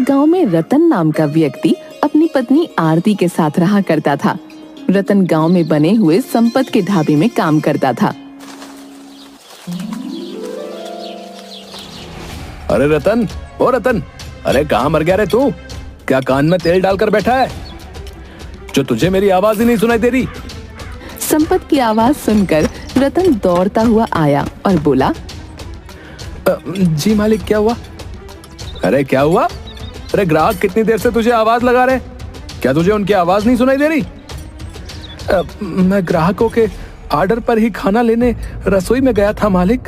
गांव में रतन नाम का व्यक्ति अपनी पत्नी आरती के साथ रहा करता था। रतन गांव में बने हुए संपत के ढाबे में काम करता था। अरे रतन, ओ रतन, अरे कहाँ मर गया रे तू? क्या कान में तेल डालकर बैठा है जो तुझे मेरी आवाज ही नहीं सुनाई दे रही? संपत की आवाज सुनकर रतन दौड़ता हुआ आया और बोला, जी मालिक, क्या हुआ? अरे क्या हुआ? अरे ग्राहक कितनी देर से तुझे आवाज लगा रहे, क्या तुझे उनकी आवाज नहीं सुनाई दे रही? मैं ग्राहकों के ऑर्डर पर ही खाना लेने रसोई में गया था मालिक।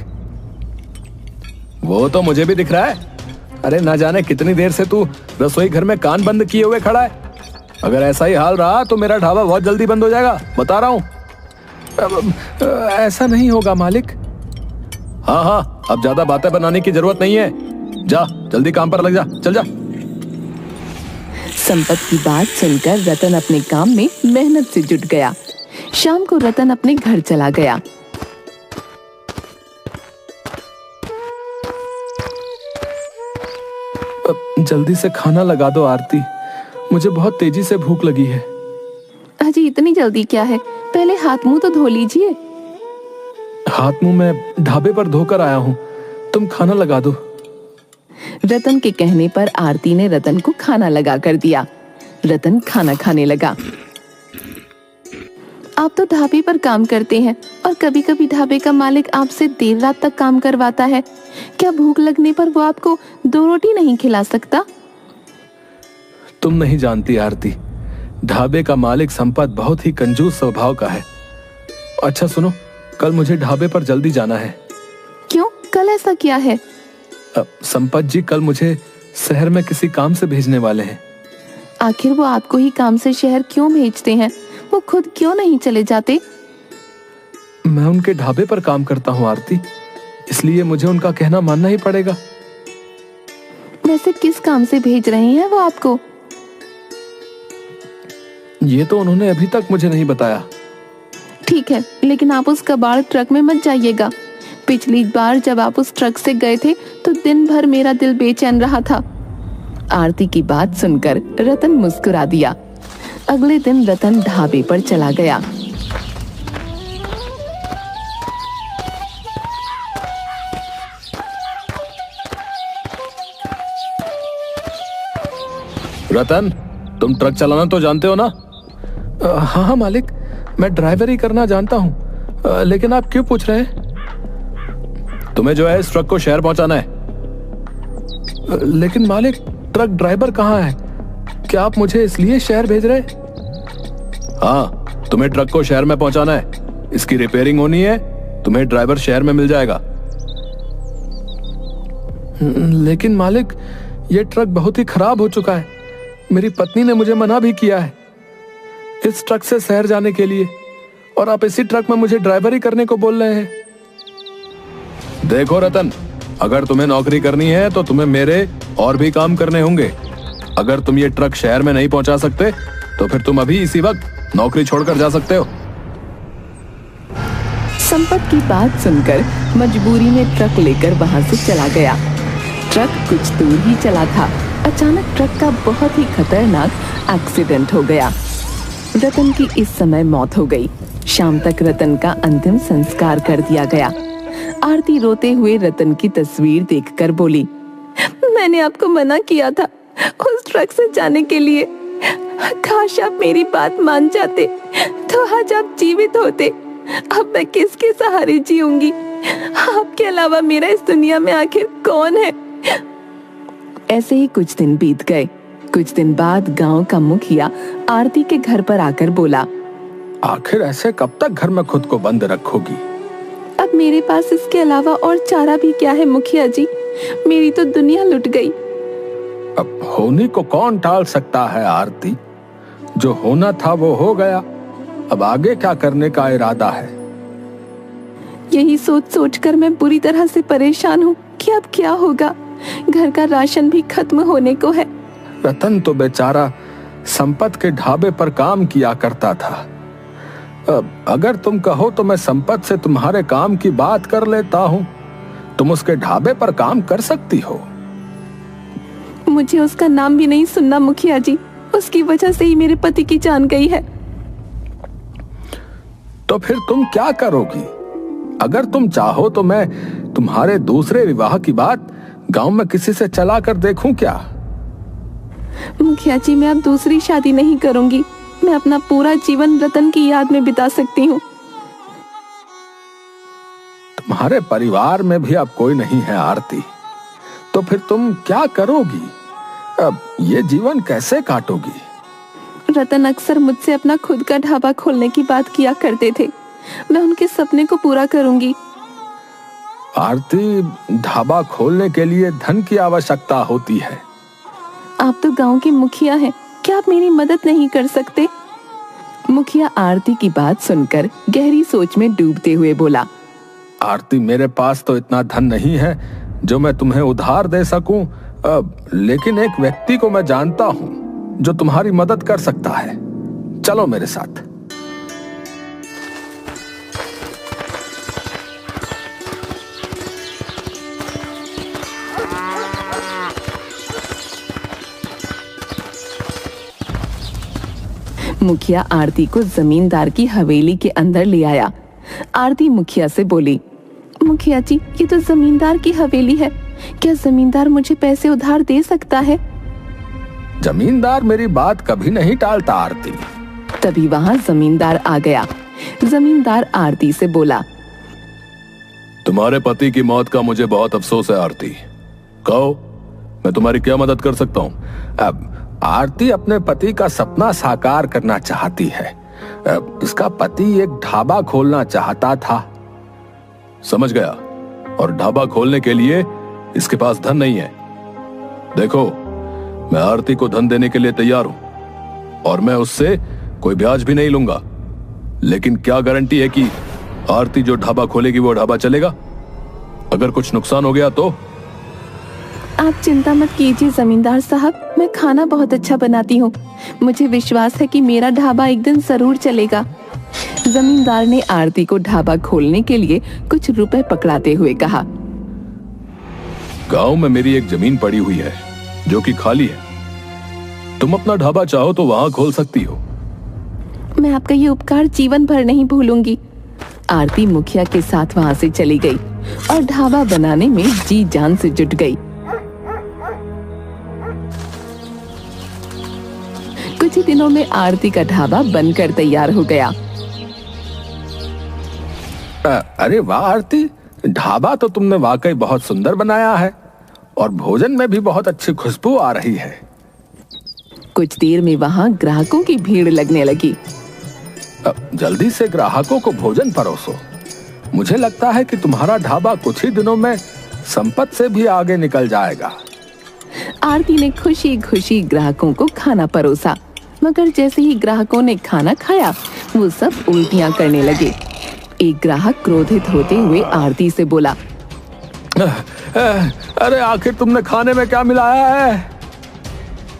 वो तो मुझे भी दिख रहा है। अरे ना जाने कितनी देर से तू रसोई घर में कान बंद किए हुए खड़ा है। अगर ऐसा ही हाल रहा तो मेरा ढाबा बहुत जल्दी बंद हो जाएगा, बता रहा हूं। ऐसा नहीं होगा मालिक। हाँ हाँ, अब ज्यादा बातें बनाने की जरूरत नहीं है। जा जल्दी काम पर लग जा, चल जा। संपत की बात सुनकर रतन अपने काम में मेहनत से जुट गया। शाम को रतन अपने घर चला गया। जल्दी से खाना लगा दो आरती, मुझे बहुत तेजी से भूख लगी है। अजी इतनी जल्दी क्या है, पहले हाथ मुंह तो धो लीजिए। हाथ मुंह मैं ढाबे पर धोकर आया हूँ, तुम खाना लगा दो। रतन के कहने पर आरती ने रतन को खाना लगा कर दिया। रतन खाना खाने लगा। आप तो ढाबे पर काम करते हैं और कभी कभी ढाबे का मालिक आपसे देर रात तक काम करवाता है। क्या भूख लगने पर वो आपको 2 रोटी नहीं खिला सकता? तुम नहीं जानती आरती, ढाबे का मालिक संपत बहुत ही कंजूस स्वभाव का है। अच्छा सुनो, कल मुझे ढाबे पर जल्दी जाना है। क्यों, कल ऐसा क्या है? संपत जी कल मुझे शहर में किसी काम से भेजने वाले हैं। आखिर वो आपको ही काम से शहर क्यों भेजते हैं? वो खुद क्यों नहीं चले जाते? मैं उनके ढाबे पर काम करता हूँ आरती, इसलिए मुझे उनका कहना मानना ही पड़ेगा। वैसे किस काम से भेज रहे हैं वो आपको? ये तो उन्होंने अभी तक मुझे नहीं बताया। ठीक है, लेकिन आप उस कबाड़ ट्रक में मत जाइएगा। पिछली बार जब आप उस ट्रक से गए थे तो दिन भर मेरा दिल बेचैन रहा था। आरती की बात सुनकर रतन मुस्कुरा दिया। अगले दिन रतन ढाबे पर चला गया। रतन, तुम ट्रक चलाना तो जानते हो ना? हाँ हाँ मालिक, मैं ड्राइवर ही करना जानता हूँ। लेकिन आप क्यों पूछ रहे हैं? तुम्हें जो है इस ट्रक को शहर पहुंचाना है। लेकिन मालिक, ट्रक ड्राइवर कहाँ है? क्या आप मुझे इसलिए शहर भेज रहे? हाँ, तुम्हें ट्रक को शहर में पहुंचाना है। इसकी रिपेयरिंग होनी है, तुम्हें ड्राइवर शहर में मिल जाएगा। लेकिन मालिक, ये ट्रक बहुत ही खराब हो चुका है। मेरी पत्नी ने मुझे मना भी किया है इस ट्रक से शहर जाने के लिए, और आप इसी ट्रक में मुझे ड्राइवरी करने को बोल रहे हैं। देखो रतन, अगर तुम्हें नौकरी करनी है तो तुम्हें मेरे और भी काम करने होंगे। अगर तुम ये ट्रक शहर में नहीं पहुंचा सकते तो फिर तुम अभी इसी वक्त नौकरी छोड़कर जा सकते हो। संपत की बात सुनकर मजबूरी में ट्रक लेकर वहां से चला गया। ट्रक कुछ दूर ही चला था, अचानक ट्रक का बहुत ही खतरनाक एक्सीडेंट हो गया। रतन की इस समय मौत हो गई। शाम तक रतन का अंतिम संस्कार कर दिया गया। आरती रोते हुए रतन की तस्वीर देखकर बोली, मैंने आपको मना किया था उस ट्रक से जाने के लिए। काश आप मेरी बात मान जाते तो आज आप जीवित होते। अब मैं किसके सहारे जीऊंगी? आपके अलावा मेरा इस दुनिया में आखिर कौन है? ऐसे ही कुछ दिन बीत गए। कुछ दिन बाद गांव का मुखिया आरती के घर पर आकर बोला, आखिर ऐसे कब तक घर में खुद को बंद रखोगी? अब मेरे पास इसके अलावा और चारा भी क्या है मुखिया जी? मेरी तो दुनिया लुट गई। अब होने को कौन टाल सकता है आरती? जो होना था वो हो गया। अब आगे क्या करने का इरादा है? यही सोच सोच कर मैं बुरी तरह से परेशान हूँ कि अब क्या होगा। घर का राशन भी खत्म होने को है। रतन तो बेचारा संपत के ढाबे पर काम किया करता था। अगर तुम कहो तो मैं संपत से तुम्हारे काम की बात कर लेता हूँ। तुम उसके ढाबे पर काम कर सकती हो। मुझे उसका नाम भी नहीं सुनना मुखिया जी। उसकी वजह से ही मेरे पति की जान गई है। तो फिर तुम क्या करोगी? अगर तुम चाहो तो मैं तुम्हारे दूसरे विवाह की बात गांव में किसी से चला कर देखूं क्या? मुखिया जी, मैं अब दूसरी शादी नहीं करूंगी। मैं अपना पूरा जीवन रतन की याद में बिता सकती हूँ। तुम्हारे परिवार में भी अब कोई नहीं है आरती, तो फिर तुम क्या करोगी? अब ये जीवन कैसे काटोगी? रतन अक्सर मुझसे अपना खुद का ढाबा खोलने की बात किया करते थे। मैं उनके सपने को पूरा करूंगी। आरती, ढाबा खोलने के लिए धन की आवश्यकता होती है। आप तो गांव के मुखिया हैं, क्या आप मेरी मदद नहीं कर सकते? मुखिया आरती की बात सुनकर गहरी सोच में डूबते हुए बोला, आरती, मेरे पास तो इतना धन नहीं है जो मैं तुम्हें उधार दे सकूं। लेकिन एक व्यक्ति को मैं जानता हूं जो तुम्हारी मदद कर सकता है। चलो मेरे साथ। मुखिया आरती को जमींदार की हवेली के अंदर ले आया। आरती मुखिया से बोली, मुखिया जी, ये तो जमींदार की हवेली है। क्या जमींदार मुझे पैसे उधार दे सकता है? जमींदार मेरी बात कभी नहीं टालता आरती। तभी वहां जमींदार आ गया। जमींदार आरती से बोला, तुम्हारे पति की मौत का मुझे बहुत अफसोस है आरती। कहो, मैं तुम्हारी क्या मदद कर सकता हूँ? अब आरती अपने पति का सपना साकार करना चाहती है। इसका पति एक ढाबा खोलना चाहता था। समझ गया। और ढाबा खोलने के लिए इसके पास धन नहीं है। देखो, मैं आरती को धन देने के लिए तैयार हूं और मैं उससे कोई ब्याज भी नहीं लूंगा। लेकिन क्या गारंटी है कि आरती जो ढाबा खोलेगी वो ढाबा चलेगा? अगर कुछ नुकसान हो गया तो? आप चिंता मत कीजिए जमींदार साहब, मैं खाना बहुत अच्छा बनाती हूँ। मुझे विश्वास है कि मेरा ढाबा एक दिन जरूर चलेगा। जमींदार ने आरती को ढाबा खोलने के लिए कुछ रुपए पकड़ाते हुए कहा, गांव में मेरी एक जमीन पड़ी हुई है जो कि खाली है। तुम अपना ढाबा चाहो तो वहां खोल सकती हो। मैं आपका ये उपकार जीवन भर नहीं भूलूंगी। आरती मुखिया के साथ वहां से चली गई और ढाबा बनाने में जी जान से जुट गई। कुछ ही दिनों में आरती का ढाबा बनकर तैयार हो गया। अरे वाह आरती, ढाबा तो तुमने वाकई बहुत सुंदर बनाया है और भोजन में भी बहुत अच्छी खुशबू आ रही है। कुछ देर में वहां ग्राहकों की भीड़ लगने लगी। जल्दी से ग्राहकों को भोजन परोसो। मुझे लगता है कि तुम्हारा ढाबा कुछ ही दिनों में संपत्ति से भी आगे निकल जाएगा। आरती ने खुशी खुशी ग्राहकों को खाना परोसा, मगर जैसे ही ग्राहकों ने खाना खाया वो सब उल्टियां करने लगे। एक ग्राहक क्रोधित होते हुए आरती से बोला, अरे आखिर तुमने खाने में क्या मिलाया है?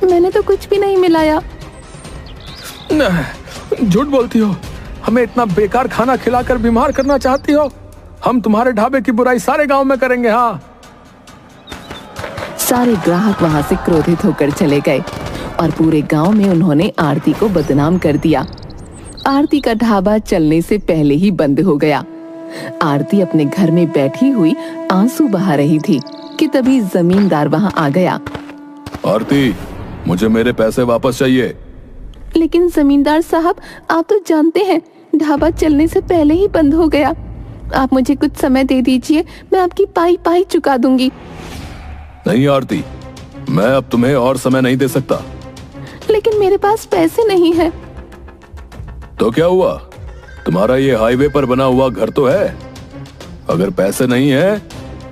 मैंने तो कुछ भी नहीं मिलाया। झूठ बोलती हो। हमें इतना बेकार खाना खिलाकर बीमार करना चाहती हो? हम तुम्हारे ढाबे की बुराई सारे गांव में करेंगे। हाँ। सारे ग्राहक वहां से क्रोधित होकर चले गए और पूरे गांव में उन्होंने आरती को बदनाम कर दिया। आरती का ढाबा चलने से पहले ही बंद हो गया। आरती अपने घर में बैठी हुई आंसू बहा रही थी कि तभी जमींदार वहां आ गया। आरती, मुझे मेरे पैसे वापस चाहिए। लेकिन जमींदार साहब, आप तो जानते हैं ढाबा चलने से पहले ही बंद हो गया। आप मुझे कुछ समय दे दीजिए, मैं आपकी पाई पाई चुका दूंगी। नहीं आरती, मैं अब तुम्हें और समय नहीं दे सकता। लेकिन मेरे पास पैसे नहीं है। तो क्या हुआ? तुम्हारा ये हाईवे पर बना हुआ घर तो है। अगर पैसे नहीं है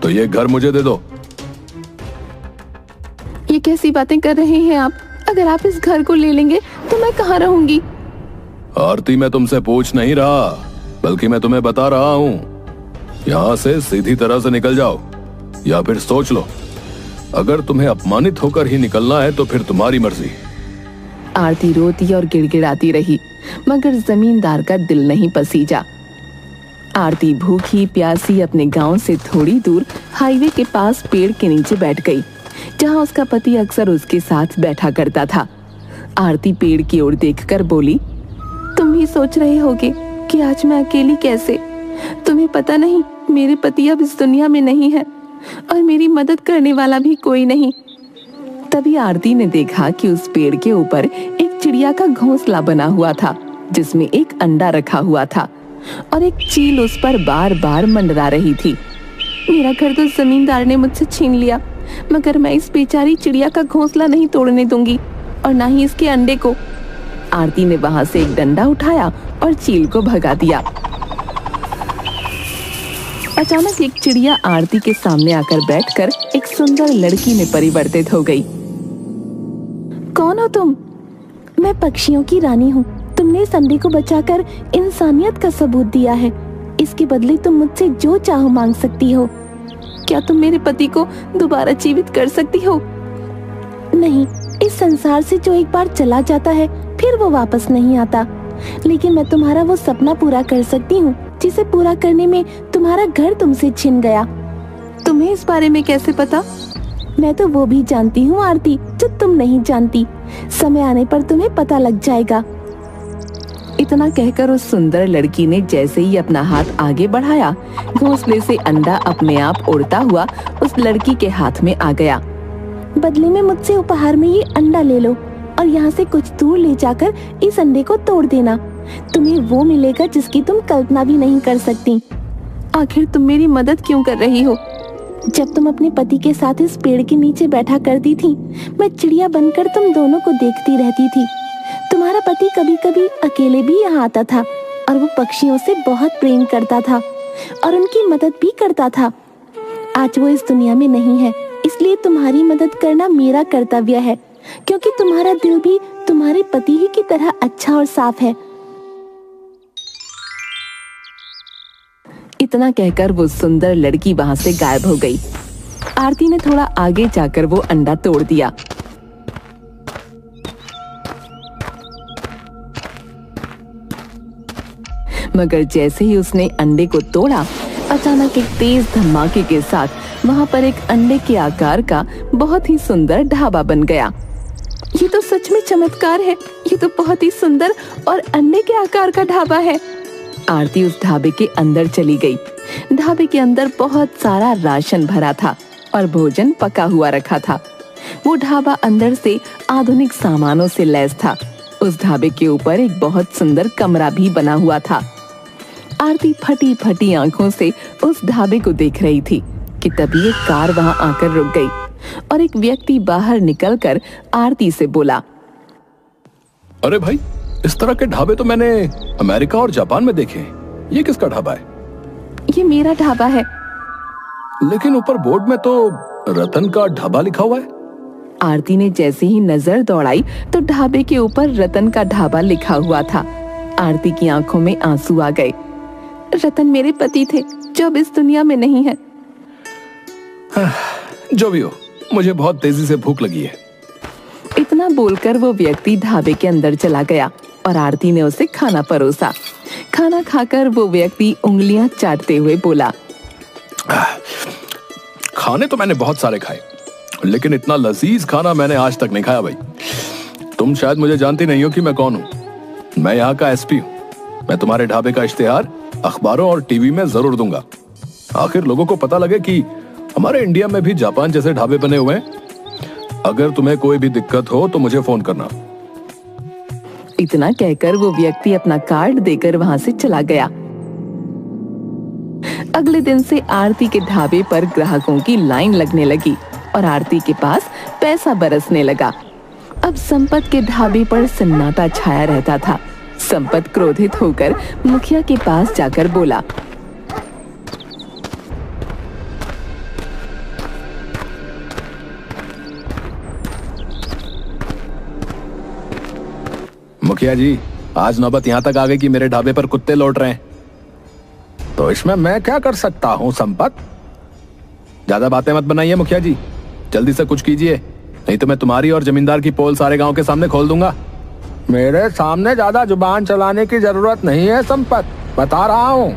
तो ये घर मुझे दे दो। ये कैसी बातें कर रहे हैं आप? अगर आप इस घर को ले लेंगे तो मैं कहाँ रहूंगी? आरती, मैं तुमसे पूछ नहीं रहा, बल्कि मैं तुम्हें बता रहा हूँ। यहाँ से सीधी तरह से निकल जाओ या फिर सोच लो। अगर तुम्हें अपमानित होकर ही निकलना है तो फिर तुम्हारी मर्जी। आरती रोती और गिड़गिड़ाती रही, मगर जमींदार का दिल नहीं पसीजा। आरती भूखी प्यासी अपने गांव से थोड़ी दूर हाईवे के पास पेड़ के नीचे बैठ गई। जहाँ उसका पति अक्सर उसके साथ बैठा करता था। आरती पेड़ की ओर देखकर बोली, तुम भी सोच रहे होगे कि आज मैं अकेली कैसे? तुम्हें पता नहीं, मेरे पति अब इस दुनिया में नहीं है और मेरी मदद करने वाला भी कोई नहीं। तभी आरती ने देखा कि उस पेड़ के ऊपर एक चिड़िया का घोंसला बना हुआ था, जिसमें एक अंडा रखा हुआ था और एक चील उस पर बार बार मंडरा रही थी। मेरा घर तो जमींदार ने मुझसे छीन लिया, मगर मैं इस बेचारी चिड़िया का घोंसला नहीं तोड़ने दूंगी और ना ही इसके अंडे को। आरती ने वहां से एक डंडा उठाया और चील को भगा दिया। अचानक एक चिड़िया आरती के सामने आकर बैठकर एक सुंदर लड़की में परिवर्तित हो गई। कौन हो तुम? मैं पक्षियों की रानी हूँ। तुमने इस अंडे को बचाकर इंसानियत का सबूत दिया है। इसके बदले तुम मुझसे जो चाहो मांग सकती हो। क्या तुम मेरे पति को दोबारा जीवित कर सकती हो? नहीं, इस संसार से जो एक बार चला जाता है फिर वो वापस नहीं आता। लेकिन मैं तुम्हारा वो सपना पूरा कर सकती हूँ जिसे पूरा करने में तुम्हारा घर तुमसे छिन गया। तुम्हें इस बारे में कैसे पता? मैं तो वो भी जानती हूँ आरती, जो तुम नहीं जानती। समय आने पर तुम्हें पता लग जाएगा। इतना कहकर उस सुंदर लड़की ने जैसे ही अपना हाथ आगे बढ़ाया, घोंसले से अंडा अपने आप उड़ता हुआ उस लड़की के हाथ में आ गया। बदले में मुझसे उपहार में ये अंडा ले लो और यहाँ से कुछ दूर ले जाकर इस अंडे को तोड़ देना। तुम्हें वो मिलेगा जिसकी तुम कल्पना भी नहीं कर सकती। आखिर तुम मेरी मदद क्यों कर रही हो? जब तुम अपने पति के साथ इस पेड़ के नीचे बैठा करती थी, मैं चिड़िया बनकर तुम दोनों को देखती रहती थी। तुम्हारा पति कभी कभी अकेले भी यहाँ आता था और वो पक्षियों से बहुत प्रेम करता था और उनकी मदद भी करता था। आज वो इस दुनिया में नहीं है, इसलिए तुम्हारी मदद करना मेरा कर्तव्य है, क्योंकि तुम्हारा दिल भी तुम्हारे पति ही की तरह अच्छा और साफ है। इतना कहकर वो सुंदर लड़की वहां से गायब हो गई। आरती ने थोड़ा आगे जाकर वो अंडा तोड़ दिया। मगर जैसे ही उसने अंडे को तोड़ा, अचानक एक तेज धमाके के साथ वहां पर एक अंडे के आकार का बहुत ही सुंदर ढाबा बन गया। ये तो सच में चमत्कार है। ये तो बहुत ही सुंदर और अंडे के आकार का ढाबा है। आरती उस ढाबे के अंदर चली गई। ढाबे के अंदर बहुत सारा राशन भरा था और भोजन पका हुआ रखा था। वो ढाबा अंदर से आधुनिक सामानों से लैस था। उस ढाबे के ऊपर एक बहुत सुंदर कमरा भी बना हुआ था। आरती फटी फटी आंखों से उस ढाबे को देख रही थी कि तभी एक कार वहां आकर रुक गई और एक व्यक्ति बाहर निकलकर आरती से बोला, अरे भाई, इस तरह के ढाबे तो मैंने अमेरिका और जापान में देखे हैं। ये किसका ढाबा है? ये मेरा ढाबा है। लेकिन ऊपर बोर्ड में तो रतन का ढाबा लिखा हुआ है। आरती ने जैसे ही नजर दौड़ाई तो ढाबे के ऊपर रतन का ढाबा लिखा हुआ था। आरती की आंखों में आंसू आ गए। रतन मेरे पति थे जो अब इस दुनिया में नहीं है। जो भी हो, मुझे बहुत तेजी से भूख लगी है। इतना बोलकर वो व्यक्ति ढाबे के अंदर चला गया और आरती ने उसे खाना परोसा। खाना खाकर वो व्यक्ति उंगलियां चाटते हुए बोला, खाने तो मैंने बहुत सारे खाए, लेकिन इतना लजीज खाना मैंने आज तक नहीं खाया। भाई, तुम शायद मुझे जानती नहीं हो कि मैं कौन हूँ। मैं यहाँ का एसपी हूँ। मैं तुम्हारे ढाबे का इश्तिहार अखबारों और टीवी में जरूर दूंगा। आखिर लोगों को पता लगे कि हमारे इंडिया में भी जापान जैसे ढाबे बने हुए हैं। अगर तुम्हें कोई भी दिक्कत हो तो मुझे फोन करना। इतना कहकर वो व्यक्ति अपना कार्ड देकर वहां से चला गया। अगले दिन से आरती के ढाबे पर ग्राहकों की लाइन लगने लगी और आरती के पास पैसा बरसने लगा। अब संपत के ढाबे पर सन्नाटा छाया रहता था। संपत क्रोधित होकर मुखिया के पास जाकर बोला, मुखिया जी, आज नौबत यहाँ तक आ गई कि मेरे ढाबे पर कुत्ते लौट रहे हैं। तो इसमें मैं क्या कर सकता हूँ संपत? ज्यादा बातें मत बनाइए मुखिया जी, जल्दी से कुछ कीजिए, नहीं तो मैं तुम्हारी और जमींदार की पोल सारे गांव के सामने खोल दूंगा। मेरे सामने ज्यादा जुबान चलाने की जरूरत नहीं है संपत, बता रहा हूँ।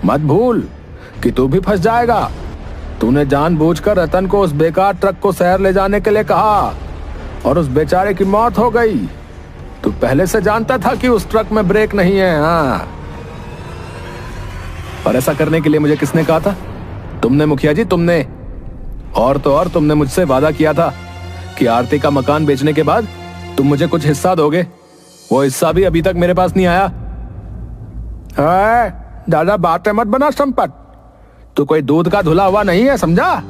मत भूल कि तू भी फंस जाएगा। तूने जानबूझकर रतन को उस बेकार ट्रक को शहर ले जाने के लिए कहा और उस बेचारे की मौत हो गई। तू पहले से जानता था कि उस ट्रक में ब्रेक नहीं है। हाँ, और ऐसा करने के लिए मुझे किसने कहा था? तुमने मुखिया जी, तुमने। और तो और तुमने मुझसे वादा किया था कि आरती का मकान बेचने के बाद तुम मुझे कुछ हिस्सा दोगे। वो हिस्सा भी अभी तक मेरे पास नहीं आया। दादा बातें मत बना संपत, तू कोई दूध का धुला हुआ नहीं है, समझा?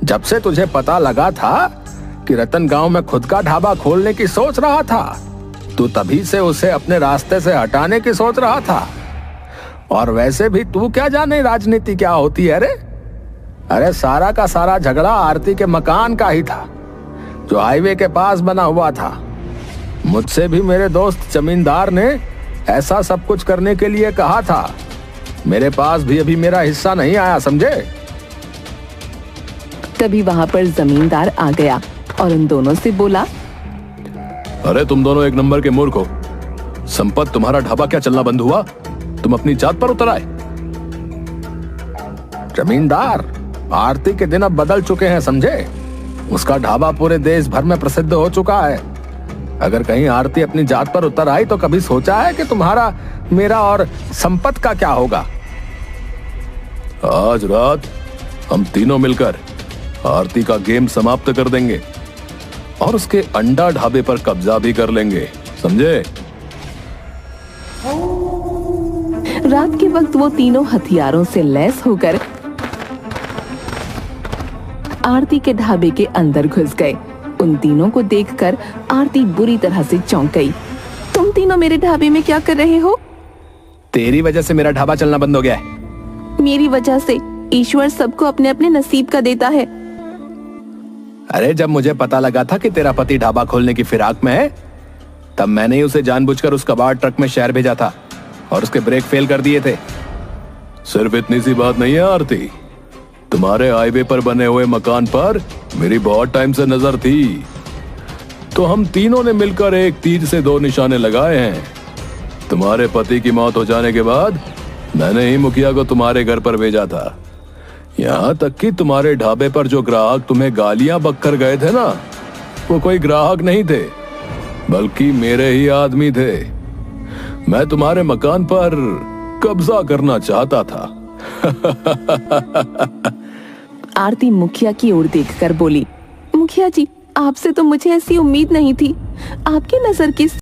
जब से तुझे पता लगा था कि रतन गांव में खुद का ढाबा खोलने की सोच रहा था, तू तभी से उसे अपने रास्ते से हटाने की सोच रहा था। और वैसे भी तू क्या जाने राजनीति क्या होती है रे? अरे सारा का सारा झगड़ा आरती के मकान का ही था, जो हाईवे के पास बना हुआ था। मुझसे भी मेरे दोस्त जमींदार ने ऐसा सब कुछ करने के लिए कहा था। मेरे पास भी अभी मेरा हिस्सा नहीं आया, समझे? तभी वहां पर जमींदार आ गया और उन दोनों से बोला, अरे तुम दोनों एक नंबर के मूर्ख हो। संपत, तुम्हारा ढाबा क्या चलना बंद हुआ? तुम अपनी जात पर उतर आए। जमींदार, आरती के दिन अब बदल चुके हैं, समझे? उसका ढाबा पूरे देश भर में प्रसिद्ध हो चुका है। अगर कहीं आरती अपनी जात पर उतर आई तो कभी सोचा है कि तुम्हारा, मेरा और संपत का क्या होगा? आज रात हम तीनों मिलकर आरती का गेम समाप्त कर देंगे और उसके अंडा ढाबे पर कब्जा भी कर लेंगे, समझे? रात के वक्त वो तीनों हथियारों से लैस होकर आरती के ढाबे के अंदर घुस गए। उन तीनों को देखकर आरती बुरी तरह से चौंक गई। तुम तीनों मेरे ढाबे में क्या कर रहे हो? तेरी वजह से मेरा ढाबा चलना बंद हो गया है। मेरी वजह से? ईश्वर सबको अपने अपने नसीब का देता है। अरे जब मुझे पता लगा था कि तेरा पति ढाबा खोलने की फिराक में है, तब मैंने ही उसे जानबूझकर उस कबाड़ ट्रक में शहर भेजा था और उसके ब्रेक फेल कर दिए थे। सिर्फ इतनी सी बात नहीं है आरती, तुम्हारे हाईवे पर बने हुए मकान पर मेरी बहुत टाइम से नजर थी। तो हम तीनों ने मिलकर एक तीर से दो निशाने लगाए हैं। तुम्हारे पति की मौत हो जाने के बाद मैंने ही मुखिया को तुम्हारे घर पर भेजा था। यहाँ तक कि तुम्हारे ढाबे पर जो ग्राहक तुम्हें गालियां बककर गए थे ना, वो कोई ग्राहक नहीं थे, बल्कि मेरे ही आदमी थे। मैं तुम्हारे मकान पर कब्जा करना चाहता था। आरती मुखिया की ओर देखकर बोली, मुखिया जी, आपसे तो मुझे ऐसी उम्मीद नहीं थी। आपकी नजर किस